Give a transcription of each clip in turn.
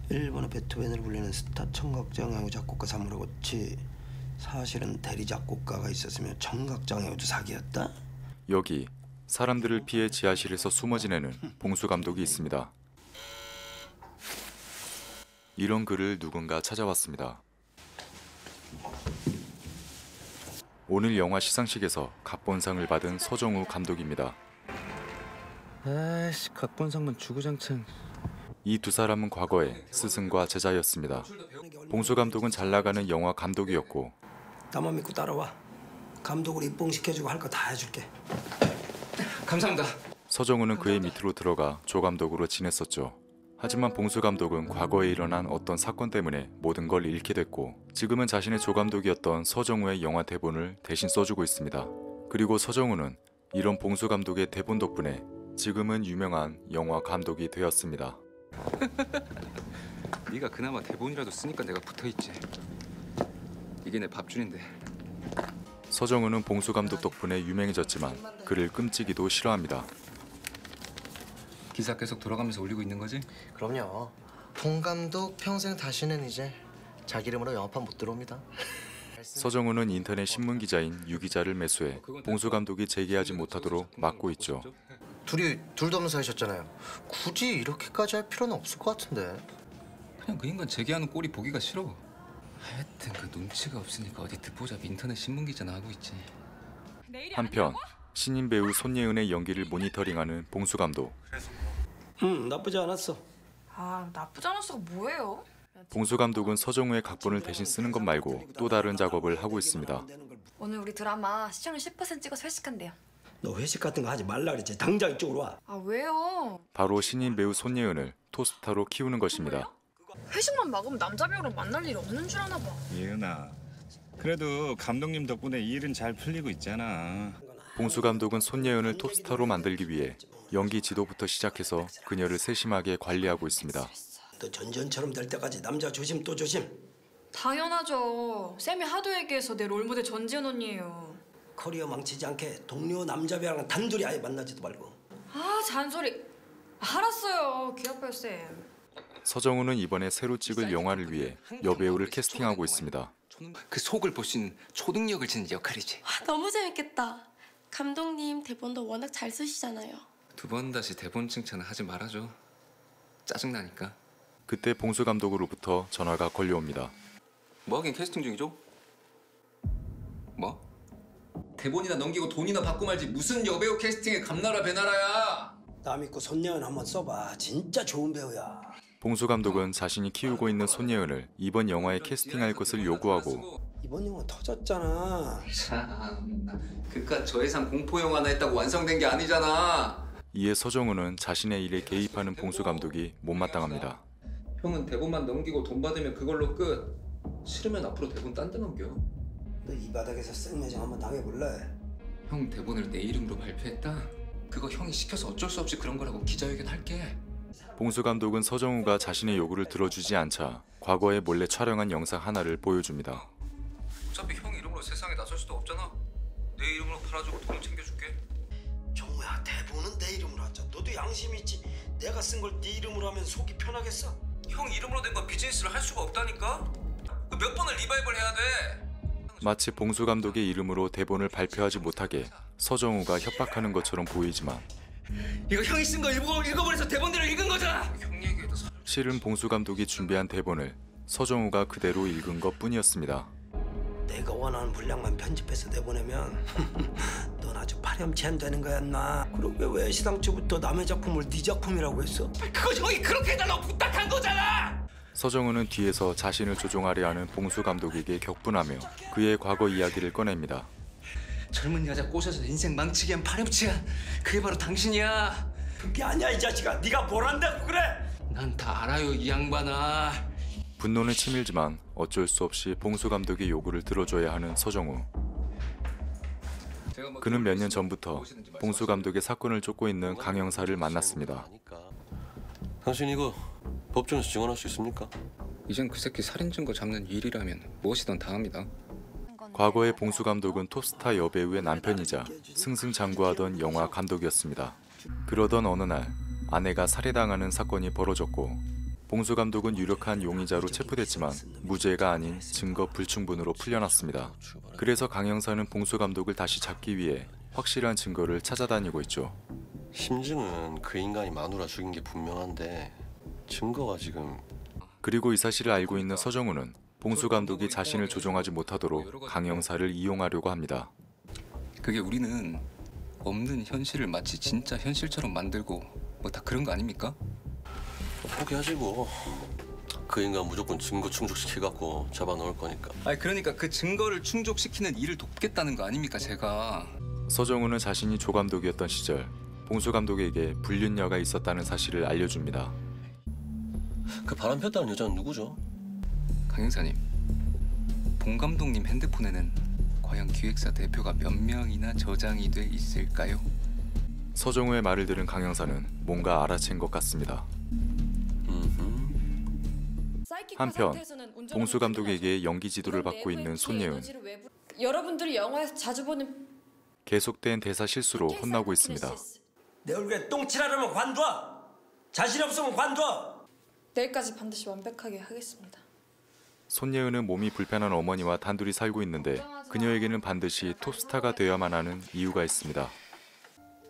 일본의 베토벤을 불리는 스타 청각장애우 작곡가 사무라고치. 사실은 대리 작곡가가 있었으면 청각장애우도 사기였다? 여기 사람들을 피해 지하실에서 숨어 지내는 봉수 감독이 있습니다. 이런 글을 누군가 찾아왔습니다. 오늘 영화 시상식에서 각본상을 받은 서정우 감독입니다. 아이씨, 각본상만 주구장창. 이 두 사람은 과거에 스승과 제자였습니다. 봉수 감독은 잘 나가는 영화 감독이었고, 나만 믿고 따라와. 감독으로 입봉시켜주고 할 거 다 해줄게. 감사합니다. 서정우는 그의 밑으로 들어가 조 감독으로 지냈었죠. 하지만 봉수 감독은 과거에 일어난 어떤 사건 때문에 모든 걸 잃게 됐고, 지금은 자신의 조 감독이었던 서정우의 영화 대본을 대신 써주고 있습니다. 그리고 서정우는 이런 봉수 감독의 대본 덕분에 지금은 유명한 영화 감독이 되었습니다. 네가 그나마 대본이라도 쓰니까 내가 붙어있지. 이게 내 밥줄인데. 서정우는 봉수 감독 덕분에 유명해졌지만 그를 끔찍이도 싫어합니다. 기사 계속 돌아가면서 올리고 있는 거지? 그럼요. 봉 감독 평생 다시는 이제 자기 이름으로 영화판 못 들어옵니다. 서정우는 인터넷 신문 기자인 유 기자를 매수해 봉수 감독이 재기하지 못하도록 막고 있죠. 둘이 둘도 없는 사이셨잖아요. 굳이 이렇게까지 할 필요는 없을 것 같은데. 그냥 그 인간 제기하는 꼴이 보기가 싫어. 하여튼 그 눈치가 없으니까 어디 듣보잡 인터넷 신문 기자나 하고 있지. 한편 신인 배우 손예은의 연기를 모니터링하는 봉수 감독. 나쁘지 않았어. 아, 나쁘지 않았어가 뭐예요? 봉수 감독은 서정우의 각본을 대신 쓰는 것 말고 또 다른 작업을 하고 있습니다. 오늘 우리 드라마 시청률 10% 찍어서 회식한대요. 너 회식 같은 거 하지 말라 그랬지. 당장 이쪽으로 와. 아, 왜요? 바로 신인 배우 손예은을 톱스타로 키우는 것입니다. 회식만 막으면 남자 배우랑 만날 일이 없는 줄 아나 봐. 예은아, 그래도 감독님 덕분에 이 일은 잘 풀리고 있잖아. 봉수 감독은 손예은을 톱스타로 만들기 위해 연기 지도부터 시작해서 그녀를 세심하게 관리하고 있습니다. 너 전전처럼 될 때까지 남자 조심 또 조심. 당연하죠. 쌤이 하도 얘기해서 내 롤모델 전지현 언니예요. 커리어 망치지 않게 동료 남자 배우랑 단둘이 아예 만나지도 말고. 아, 잔소리. 알았어요. 귀 아파요, 쌤. 서정우는 이번에 새로 찍을 영화를 위해 여배우를 캐스팅하고 있습니다. 그 속을 볼 수 있는 초능력을 지닌 역할이지. 너무 재밌겠다. 감독님 대본도 워낙 잘 쓰시잖아요. 두 번 다시 대본 칭찬을 하지 말아줘. 짜증나니까. 그때 봉수 감독으로부터 전화가 걸려옵니다. 뭐 하긴 캐스팅 중이죠? 뭐? 대본이나 넘기고 돈이나 받고 말지 무슨 여배우 캐스팅에 감나라 배나라야. 나 믿고 손예은 한번 써봐. 진짜 좋은 배우야. 봉수 감독은 자신이 키우고 있는 손예은을 이번 영화에 캐스팅할 것을 요구하고, 이번 영화 터졌잖아. 참, 그깟 저예산 공포 영화 하나 했다고 완성된 게 아니잖아. 이에 서정우는 자신의 일에 개입하는 봉수 감독이 못마땅합니다. 형은 대본만 넘기고 돈 받으면 그걸로 끝. 싫으면 앞으로 대본 딴 데 넘겨. 너 이 바닥에서 생매장 한번 당해볼래? 형 대본을 내 이름으로 발표했다? 그거 형이 시켜서 어쩔 수 없이 그런 거라고 기자회견 할게. 봉수 감독은 서정우가 자신의 요구를 들어주지 않자 과거에 몰래 촬영한 영상 하나를 보여줍니다. 어차피 형 이름으로 세상에 나설 수도 없잖아. 내 이름으로 팔아주고 돈 챙겨줄게. 정우야, 대본은 내 이름으로 하자. 너도 양심이 있지. 내가 쓴 걸 네 이름으로 하면 속이 편하겠어? 형 이름으로 된 거 비즈니스를 할 수가 없다니까? 몇 번을 리바이벌 해야 돼? 마치 봉수 감독의 이름으로 대본을 발표하지 못하게 서정우가 협박하는 것처럼 보이지만 이거 형이 쓴 거 읽어버려서 대본대로 읽은 거잖아. 형 얘기해도 실은 봉수 감독이 준비한 대본을 서정우가 그대로 읽은 것뿐이었습니다. 내가 원하는 분량만 편집해서 내보내면 넌 아주 파렴치한 되는 거였나? 그러게 왜 시상초부터 남의 작품을 네 작품이라고 했어? 그거 형이 그렇게 해달라고 부탁한 거잖아. 서정우는 뒤에서 자신을 조종하려 하는 봉수 감독에게 격분하며 그의 과거 이야기를 꺼냅니다. 젊은 여자 꼬셔서 인생 망치게 한 파렴치한 그게 바로 당신이야. 그게 아니야, 이 자식아. 네가 뭘 안다고 그래? 난 다 알아요, 이 양반아. 분노는 치밀지만 어쩔 수 없이 봉수 감독의 요구를 들어줘야 하는 서정우. 그는 몇 년 전부터 봉수 감독의 사건을 쫓고 있는 강 형사를 만났습니다. 당신 이거 법정에서 증언할 수 있습니까? 이젠 그 새끼 살인 증거 잡는 일이라면 무엇이든 다 합니다. 과거의 봉수 감독은 톱스타 여배우의 남편이자 승승장구하던 영화 감독이었습니다. 그러던 어느 날 아내가 살해당하는 사건이 벌어졌고 봉수 감독은 유력한 용의자로 체포됐지만 무죄가 아닌 증거 불충분으로 풀려났습니다. 그래서 강 형사는 봉수 감독을 다시 잡기 위해 확실한 증거를 찾아다니고 있죠. 심증은 그 인간이 마누라 죽인 게 분명한데 증거가 지금. 그리고 이 사실을 알고 있는 서정우는 봉수 감독이 자신을 조종하지 못하도록 강 형사를 이용하려고 합니다. 그게 우리는 없는 현실을 마치 진짜 현실처럼 만들고 뭐 다 그런 거 아닙니까? 포기하지 뭐. 그 인간 무조건 증거 충족시켜갖고 잡아놓을 거니까. 아니 그러니까 그 증거를 충족시키는 일을 돕겠다는 거 아닙니까 제가. 서정우는 자신이 조 감독이었던 시절 봉수 감독에게 불륜녀가 있었다는 사실을 알려줍니다. 그 바람 폈다는 여자는 누구죠? 강 형사님, 봉 감독님 핸드폰에는 과연 기획사 대표가 몇 명이나 저장이 돼 있을까요? 서정우의 말을 들은 강 형사는 뭔가 알아챈 것 같습니다. 한편 봉수 감독에게 연기 지도를 받고 있는 손예은. 여러분들이 영화에서 자주 보는 계속된 대사 실수로 혼나고 있습니다. 내 얼굴에 똥칠하려면 관둬. 자신 없으면 관둬. 내일까지 반드시 완벽하게 하겠습니다. 손예은은 몸이 불편한 어머니와 단둘이 살고 있는데 그녀에게는 반드시 톱스타가 되어야만 하는 이유가 있습니다.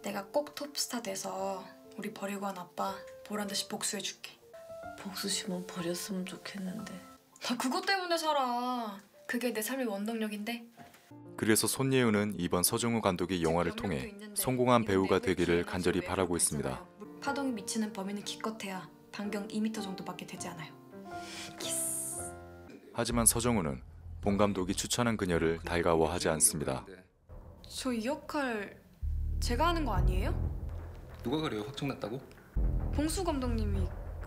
내가 꼭 톱스타 돼서 우리 버리고 간 아빠 보란듯이 복수해줄게. 복수심은 버렸으면 좋겠는데. 나 그것 때문에 살아. 그게 내 삶의 원동력인데. 그래서 손예은은 이번 서정우 감독의 영화를 통해 성공한 배우가 되기를 간절히 바라고 있습니다. 파동이 미치는 범위는 기껏해야 반경 2m 정도밖에 되지 않아요. 하지만 서정우는 봉 감독이 추천한 그녀를 달가워하지 않습니다. 저 이 역할 제가 하는 거 아니에요? 누가 그래요? 확정 났다고? 봉수 감독님이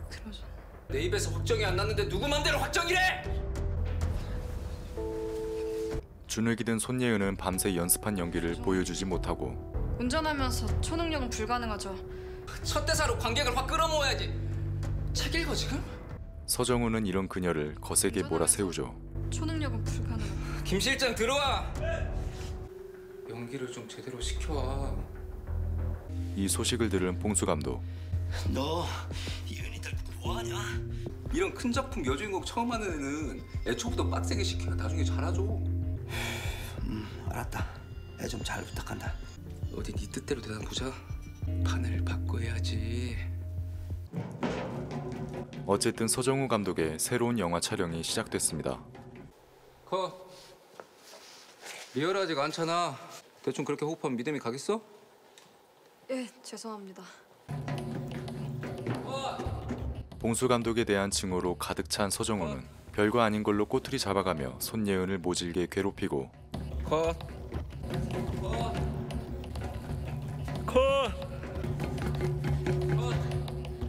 그러죠. 내 입에서 확정이 안 났는데 누구 맘대로 확정이래! 주눅이 든 손예은은 밤새 연습한 연기를 보여주지 못하고 운전하면서 초능력은 불가능하죠. 첫 대사로 관객을 확 끌어모아야지. 책 읽어 지금? 서정우는 이런 그녀를 거세게 몰아세우죠. 초능력은 불가능. 김 실장 들어와. 연기를 좀 제대로 시켜와. 이 소식을 들은 봉수 감독. 너 이은이들 뭐하냐? 이런 큰 작품 여주인공 처음 하는 애는 애초부터 빡세게 시켜야 나중에 잘하죠. 알았다. 애 좀 잘 부탁한다. 어디 네 뜻대로 되나 보자. 판을 바꿔야지. 어쨌든 서정우 감독의 새로운 영화 촬영이 시작됐습니다. 컷. 리얼하지가 않잖아. 대충 그렇게 호흡하면 믿음이 가겠어? 예, 죄송합니다. 봉수 감독에 대한 징후로 가득 찬 서정우는 별거 아닌 걸로 꼬투리 잡아가며 손예은을 모질게 괴롭히고 컷.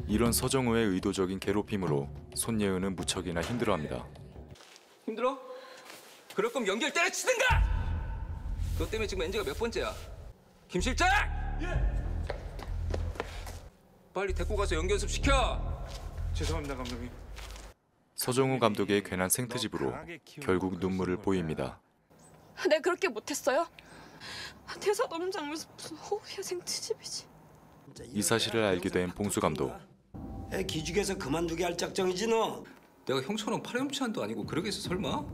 이런 서정우의 의도적인 괴롭힘으로 손예은은 무척이나 힘들어합니다. 힘들어? 그럴 거면 연기를 때려치든가! 너 때문에 지금 NG가 몇 번째야? 김 실장! 빨리 데리고 가서 연기 연습 시켜! 죄송합니다, 감독님. 서정우 감독의 괜한 생트집으로 결국 눈물을 보입니다. 내가 그렇게 못했어요? 대사 너무 장면서 무슨 호흡이야 생트집이지. 이 사실을 알게 된 봉수 감독. 애 기죽여서 그만두게 할 작정이지 너. 내가 형처럼 파렴치한도 아니고 그러겠어 설마?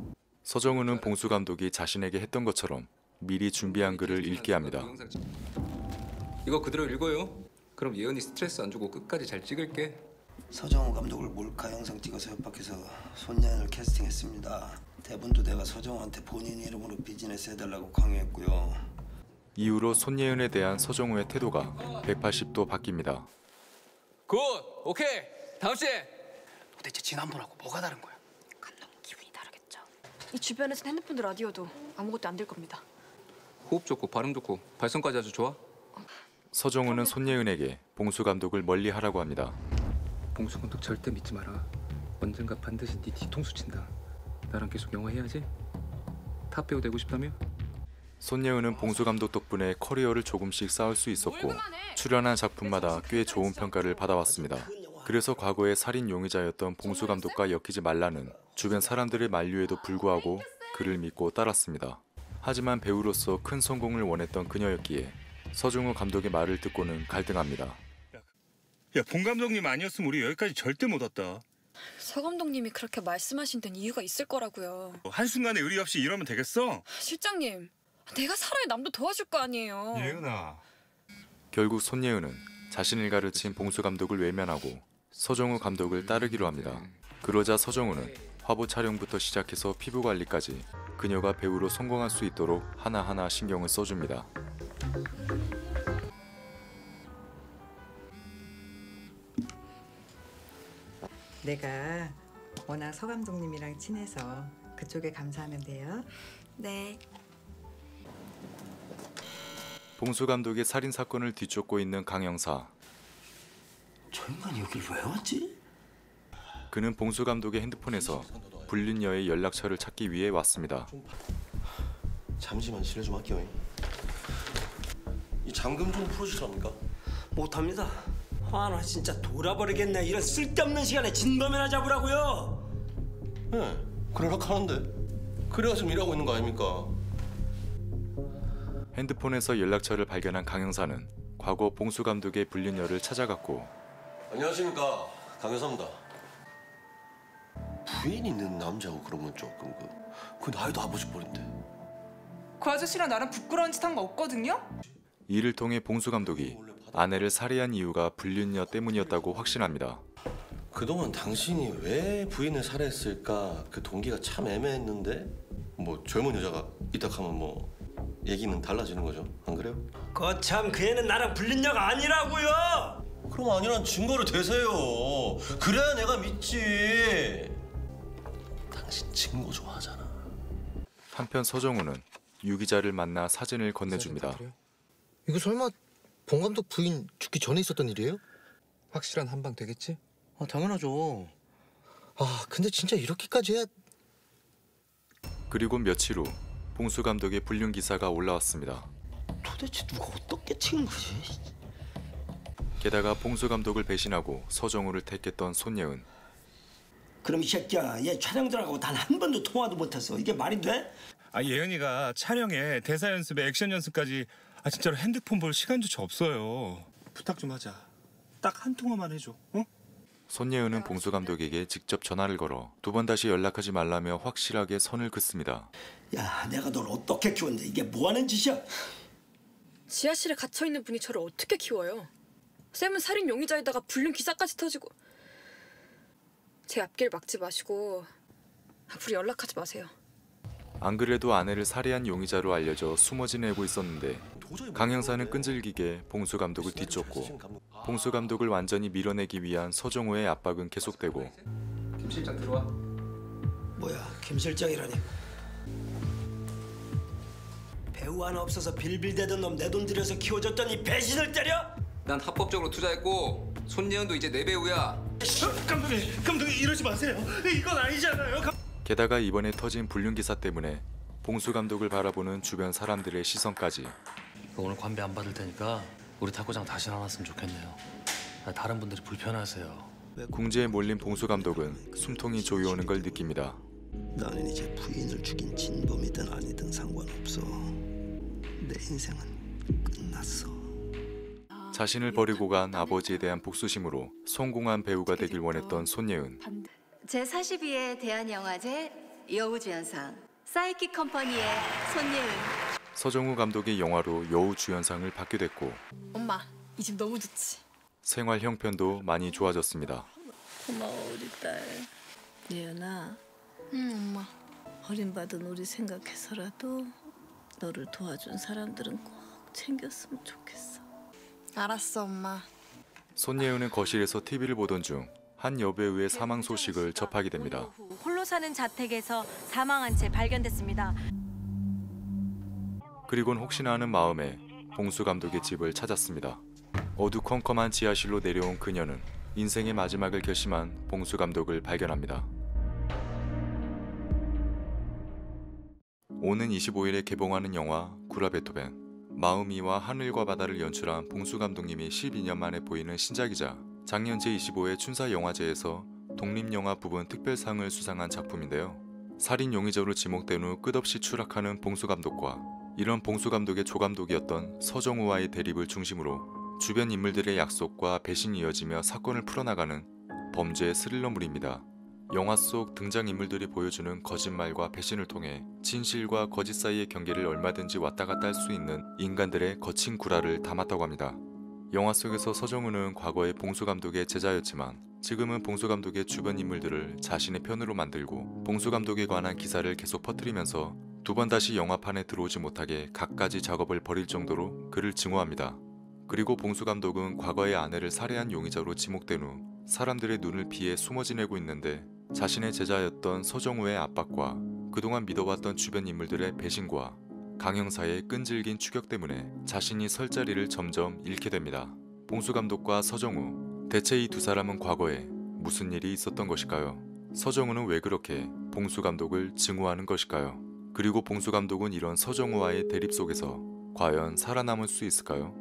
서정우는 봉수 감독이 자신에게 했던 것처럼 미리 준비한 글을 읽게 합니다. 이거 그대로 읽어요. 그럼 예은이 스트레스 안 주고 끝까지 잘 찍을게. 서정우 감독을 몰카 영상 찍어서 협박해서 손예은을 캐스팅했습니다. 대본도 내가 서정우한테 본인 이름으로 비즈니스 해달라고 강요했고요. 이후로 손예은에 대한 서정우의 태도가 180도 바뀝니다. 굿! 오케이! 다음 씨! 도대체 지난번하고 뭐가 다른 거야? 감독 기분이 다르겠죠. 이 주변에서 핸드폰도 라디오도 아무것도 안 될 겁니다. 호흡 좋고 발음 좋고 발성까지 아주 좋아. 서정우는 손예은에게 봉수 감독을 멀리하라고 합니다. 봉수 감독 절대 믿지 마라. 언젠가 반드시 네 뒤통수 친다. 나랑 계속 영화 해야지. 탑 배우 되고 싶다며? 손예은은 봉수 감독 덕분에 커리어를 조금씩 쌓을 수 있었고 출연한 작품마다 꽤 좋은 평가를 받아왔습니다. 그래서 과거에 살인 용의자였던 봉수 감독과 엮이지 말라는 주변 사람들의 만류에도 불구하고 그를 믿고 따랐습니다. 하지만 배우로서 큰 성공을 원했던 그녀였기에 서정우 감독의 말을 듣고는 갈등합니다. 야, 봉 감독님 아니었으면 우리 여기까지 절대 못 왔다. 서 감독님이 그렇게 말씀하신 데는 이유가 있을 거라고요. 한순간에 의리 없이 이러면 되겠어? 실장님, 내가 살아야 남도 도와줄 거 아니에요. 예은아. 결국 손예은은 자신을 가르친 봉수 감독을 외면하고 서정우 감독을 따르기로 합니다. 그러자 서정우는 화보 촬영부터 시작해서 피부 관리까지 그녀가 배우로 성공할 수 있도록 하나하나 신경을 써줍니다. 내가 워낙 서 감독님이랑 친해서 그쪽에 감사하면 돼요. 네. 봉수 감독의 살인 사건을 뒤쫓고 있는 강 형사. 저 인간이 여길 왜 왔지? 그는 봉수 감독의 핸드폰에서 불륜 여의 연락처를 찾기 위해 왔습니다. 잠시만 실례 좀 할게요. 이 잠금 좀 풀어주시랍니까? 못합니다. 나 진짜 돌아버리겠네. 이런 쓸데없는 시간에 진범이나 잡으라고요. 네, 그러라 하는데 그래가 지금 일하고 있는 거 아닙니까? 핸드폰에서 연락처를 발견한 강 형사는 과거 봉수 감독의 불륜 여를 찾아갔고 안녕하십니까, 강여사입니다. 부인 있는 남자고 그러면 조금 그 나이도 아버지 뻘인데. 그 아저씨랑 나랑 부끄러운 짓 한 거 없거든요? 이를 통해 봉수 감독이 아내를 살해한 이유가 불륜녀 때문이었다고 확신합니다. 그동안 당신이 왜 부인을 살해했을까 그 동기가 참 애매했는데 뭐 젊은 여자가 있다 하면 뭐 얘기는 달라지는 거죠, 안 그래요? 거참 그 애는 나랑 불륜녀가 아니라고요. 그럼 아니란 증거를 대세요. 그래야 내가 믿지. 당신 증거 좋아하잖아. 한편 서정우는 유 기자를 만나 사진을 건네줍니다. 이거 설마 봉 감독 부인 죽기 전에 있었던 일이에요? 확실한 한방 되겠지? 당연하죠. 근데 진짜 이렇게까지 해야... 그리고 며칠 후 봉수 감독의 불륜 기사가 올라왔습니다. 도대체 누가 어떻게 찍은 거지? 게다가 봉수 감독을 배신하고 서정우를 택했던 손예은. 그럼 이 새끼야, 얘 촬영 들어가고 단 한 번도 통화도 못했어. 이게 말이 돼? 예은이가 촬영에 대사 연습에 액션 연습까지 진짜로 핸드폰 볼 시간조차 없어요. 부탁 좀 하자. 딱 한 통화만 해줘. 어? 손예은은 봉수 감독에게 직접 전화를 걸어 두 번 다시 연락하지 말라며 확실하게 선을 긋습니다. 야, 내가 널 어떻게 키웠는데 이게 뭐 하는 짓이야? 지하실에 갇혀있는 분이 저를 어떻게 키워요? 쌤은 살인 용의자에다가 불륜 기사까지 터지고. 제 앞길 막지 마시고 앞으로 연락하지 마세요. 안 그래도 아내를 살해한 용의자로 알려져 숨어 지내고 있었는데 강 형사는 끈질기게 봉수 감독을 뒤쫓고 봉수 감독을 완전히 밀어내기 위한 서정우의 압박은 계속되고. 김 실장 들어와. 뭐야, 김 실장이라니. 배우 하나 없어서 빌빌대던 놈 내 돈 들여서 키워줬더니 배신을 때려? 난 합법적으로 투자했고 손예은도 이제 내 배우야. 감독님 이러지 마세요. 이건 아니잖아요. 게다가 이번에 터진 불륜 기사 때문에 봉수 감독을 바라보는 주변 사람들의 시선까지. 오늘 관배 안 받을 테니까 우리 탁구장 다시 안 왔으면 좋겠네요. 다른 분들이 불편하세요. 궁지에 몰린 봉수 감독은 숨통이 조여오는 걸 느낍니다. 나는 이제 부인을 죽인 진범이든 아니든 상관없어. 내 인생은 끝났어. 자신을 버리고 간 아버지에 대한 복수심으로 성공한 배우가 되길 원했던 손예은. 제42회 대한영화제 여우주연상 사이키 컴퍼니의 손예은. 서정우 감독의 영화로 여우주연상을 받게 됐고 엄마, 이 집 너무 좋지? 생활 형편도 많이 좋아졌습니다. 고마워 우리 딸. 예은아. 응, 엄마. 버림받은 우리 생각해서라도 너를 도와준 사람들은 꼭 챙겼으면 좋겠어. 알았어, 엄마. 손예은은 거실에서 TV를 보던 중 한 여배우의 사망 소식을 접하게 됩니다. 홀로 사는 자택에서 사망한 채 발견됐습니다. 그리곤 혹시나 하는 마음에 봉수 감독의 집을 찾았습니다. 어두컴컴한 지하실로 내려온 그녀는 인생의 마지막을 결심한 봉수 감독을 발견합니다. 오는 25일에 개봉하는 영화 구라 베토벤. 마음이와 하늘과 바다를 연출한 봉수 감독님이 12년 만에 보이는 신작이자 작년 제25회 춘사영화제에서 독립영화 부분 특별상을 수상한 작품인데요. 살인 용의자로 지목된 후 끝없이 추락하는 봉수 감독과 이런 봉수 감독의 조감독이었던 서정우와의 대립을 중심으로 주변 인물들의 약속과 배신이 이어지며 사건을 풀어나가는 범죄 스릴러물입니다. 영화 속 등장인물들이 보여주는 거짓말과 배신을 통해 진실과 거짓 사이의 경계를 얼마든지 왔다 갔다 할 수 있는 인간들의 거친 구라를 담았다고 합니다. 영화 속에서 서정우는 과거에 봉수 감독의 제자였지만 지금은 봉수 감독의 주변 인물들을 자신의 편으로 만들고 봉수 감독에 관한 기사를 계속 퍼뜨리면서 두 번 다시 영화판에 들어오지 못하게 갖가지 작업을 벌일 정도로 그를 증오합니다. 그리고 봉수 감독은 과거의 아내를 살해한 용의자로 지목된 후 사람들의 눈을 피해 숨어 지내고 있는데 자신의 제자였던 서정우의 압박과 그동안 믿어왔던 주변 인물들의 배신과 강 형사의 끈질긴 추격 때문에 자신이 설 자리를 점점 잃게 됩니다. 봉수 감독과 서정우, 대체 이 두 사람은 과거에 무슨 일이 있었던 것일까요? 서정우는 왜 그렇게 봉수 감독을 증오하는 것일까요? 그리고 봉수 감독은 이런 서정우와의 대립 속에서 과연 살아남을 수 있을까요?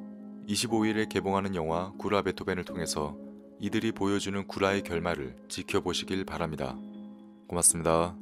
25일에 개봉하는 영화 구라 베토벤을 통해서 이들이 보여주는 구라의 결말을 지켜보시길 바랍니다. 고맙습니다.